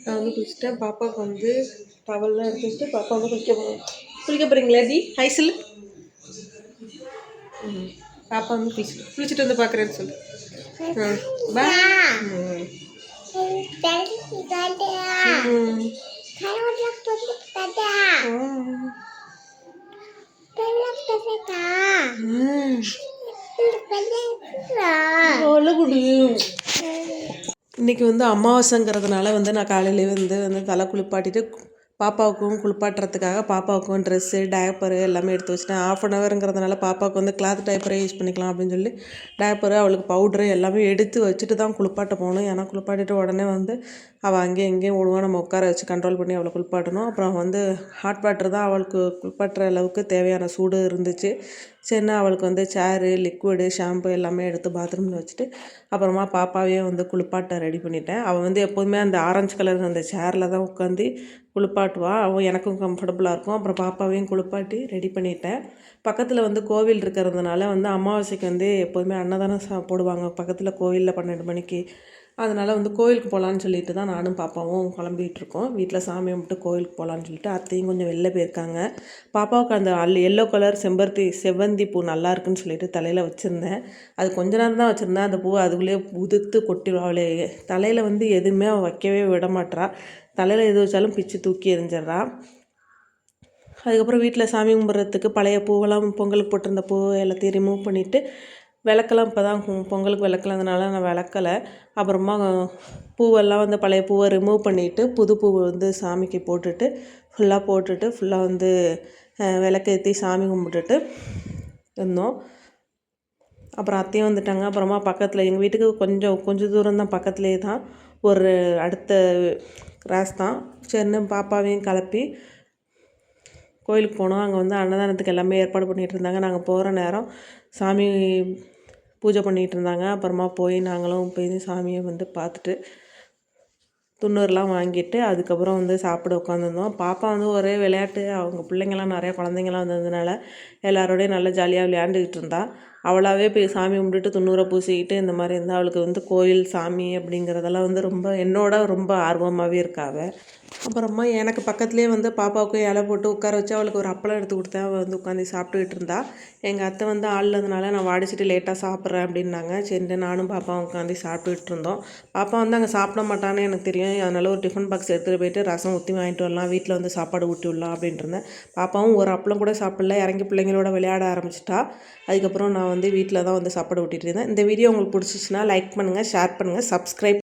நான் வந்து குளிச்சுட்டேன். பாப்பாவுக்கு வந்து டவல்லாம் எடுத்து வச்சுட்டு பாப்பா வந்து குளிக்க போகிறீங்களா டி ஹைசில்? பாப்பா வந்து குளிச்சுட்டு வந்து பார்க்குறேன்னு சொல்லு. இன்றைக்கி வந்து அமாவாசைங்கிறதுனால வந்து நான் காலையிலே வந்து தலை குளிப்பாட்டிட்டு பாப்பாவுக்கும் குளிப்பாட்டுறதுக்காக பாப்பாவுக்கும் ட்ரெஸ்ஸு டயப்பரு எல்லாமே எடுத்து வச்சிட்டேன். 1/2 ஹவருங்கிறதுனால பாப்பாவுக்கு வந்து கிளாத் டயப்பரே யூஸ் பண்ணிக்கலாம் அப்படின்னு சொல்லி டயப்பரு அவளுக்கு பவுட்ரு எல்லாமே எடுத்து வச்சுட்டு தான் குளிப்பாட்ட போகணும். ஏன்னா குளிப்பாட்டிட்டு உடனே வந்து அவள் அங்கேயும் இங்கேயும் ஓடுவான். நம்ம உட்கார வச்சு கண்ட்ரோல் பண்ணி அவளை குளிப்பாட்டணும். அப்புறம் வந்து ஹாட் வாட்டர் தான் அவளுக்கு குளிப்பாட்டுற அளவுக்கு தேவையான சூடு இருந்துச்சு. சரின்னா அவளுக்கு வந்து சேரு லிக்விடு ஷாம்பு எல்லாமே எடுத்து பாத்ரூமில் வச்சுட்டு அப்புறமா பாப்பாவையும் வந்து குளிப்பாட்ட ரெடி பண்ணிட்டேன். அவள் வந்து எப்போதுமே அந்த ஆரஞ்சு கலர் அந்த சேரில் தான் உட்காந்து குளிப்பாட்டுவாள். அவள் எனக்கும் கம்ஃபர்டபுளாக இருக்கும். அப்புறம் பாப்பாவையும் குளிப்பாட்டி ரெடி பண்ணிட்டேன். பக்கத்தில் வந்து கோவில் இருக்கிறதுனால வந்து அமாவாசைக்கு வந்து எப்போதுமே அன்னதானம் போடுவாங்க பக்கத்தில் கோவிலில் 12 மணிக்கு. அதனால் வந்து கோவிலுக்கு போகலான்னு சொல்லிட்டு தான் நானும் பாப்பாவும் கிளம்பிகிட்ருக்கோம். வீட்டில் சாமி கும்பிட்டு கோவிலுக்கு போகலான்னு சொல்லிட்டு அத்தையும் கொஞ்சம் வெளில போயிருக்காங்க. பாப்பாவுக்கு அந்த எல்லோ கலர் செவ்வந்தி பூ நல்லா இருக்குன்னு சொல்லிட்டு தலையில் வச்சுருந்தேன். அது கொஞ்ச நேரம் தான் வச்சுருந்தேன். அந்த பூ அதுக்குள்ளேயே உதிர்த்து கொட்டிடும். அவளே தலையில் வந்து எதுவுமே அவள் வைக்கவே விட மாட்டா. தலையில் எது வச்சாலும் பிச்சு தூக்கி எறிஞ்சிட்றா. அதுக்கப்புறம் வீட்டில் சாமி கும்பிட்றதுக்கு பழைய பூவெல்லாம் பொங்கலுக்கு போட்டிருந்த பூ எல்லாத்தையும் ரிமூவ் பண்ணிவிட்டு விளக்கெல்லாம் இப்போ தான் பொங்கலுக்கு விளக்கலதுனால நான் விளக்கலை. அப்புறமா பூவெல்லாம் வந்து பழைய பூவை ரிமூவ் பண்ணிவிட்டு புது பூவை வந்து சாமிக்கு போட்டுட்டு ஃபுல்லாக வந்து விளக்கேற்றி சாமி கும்பிட்டுட்டு இருந்தோம். அப்புறம் அத்தையும் வந்துட்டாங்க. அப்புறமா பக்கத்தில் எங்கள் வீட்டுக்கு கொஞ்சம் தூரம் தான், பக்கத்துலேயே தான், ஒரு அடுத்த கிராஸ் தான். சரின்னு பாப்பாவையும் கிளப்பி கோயிலுக்கு போனோம். அங்கே வந்து அன்னதானத்துக்கு எல்லாமே ஏற்பாடு பண்ணிகிட்டு இருந்தாங்க. நாங்கள் போகிற நேரம் சாமி பூஜை பண்ணிகிட்டு இருந்தாங்க. அப்புறமா போய் நாங்களும் போய் சாமியை வந்து பார்த்துட்டு துண்ணூறுலாம் வாங்கிட்டு அதுக்கப்புறம் வந்து சாப்பிட உட்காந்துருந்தோம். பாப்பா வந்து ஒரே விளையாட்டு. அவங்க பிள்ளைங்கள்லாம் நிறையா குழந்தைங்கள்லாம் வந்ததுனால எல்லாரோடையும் நல்லா ஜாலியாக விளையாண்டுக்கிட்டு இருந்தா. அவளாகவே போய் சாமி கும்பிட்டுட்டு துண்ணூரை பூசிக்கிட்டு இந்த மாதிரி இருந்தால் அவளுக்கு வந்து கோயில் சாமி அப்படிங்கிறதெல்லாம் வந்து ரொம்ப ஆர்வமாகவே இருக்காவ. அப்புறமா எனக்கு பக்கத்துலேயே வந்து பாப்பாவுக்கு இலை போட்டு உட்கார வச்சு அவளுக்கு ஒரு அப்பளம் எடுத்து கொடுத்தேன். அவள் வந்து உட்காந்து சாப்பிட்டுக்கிட்டு இருந்தா. எங்கள் அத்தை வந்து ஆள்லதுனால நான் வாடிச்சிட்டு லேட்டாக சாப்பிட்றேன் அப்படின்னாங்க. சரின்ட்டு நானும் பாப்பாவும் உட்காந்து சாப்பிட்டுக்கிட்டு இருந்தோம். பாப்பா வந்து அங்கே சாப்பிட மாட்டான்னு எனக்கு தெரியும். அதனால் ஒரு டிஃபன் பாக்ஸ் எடுத்துகிட்டு போயிட்டு ரசம் ஊற்றி வாங்கிட்டு வரலாம், வீட்டில் வந்து சாப்பாடு ஊட்டி விடலாம் அப்படின்ட்டு இருந்தேன். பாப்பாவும் ஒரு அப்பளம் கூட சாப்பிடல, இறங்கி பிள்ளைங்களோட விளையாட ஆரம்பிச்சிட்டா. அதுக்கப்புறம் நான் வந்து வீட்டில் தான் வந்து சாப்பாடு ஊட்டிகிட்டு இருந்தேன். இந்த வீடியோ உங்களுக்கு பிடிச்சிச்சின்னா லைக் பண்ணுங்கள், ஷேர் பண்ணுங்கள், சப்ஸ்கிரைப்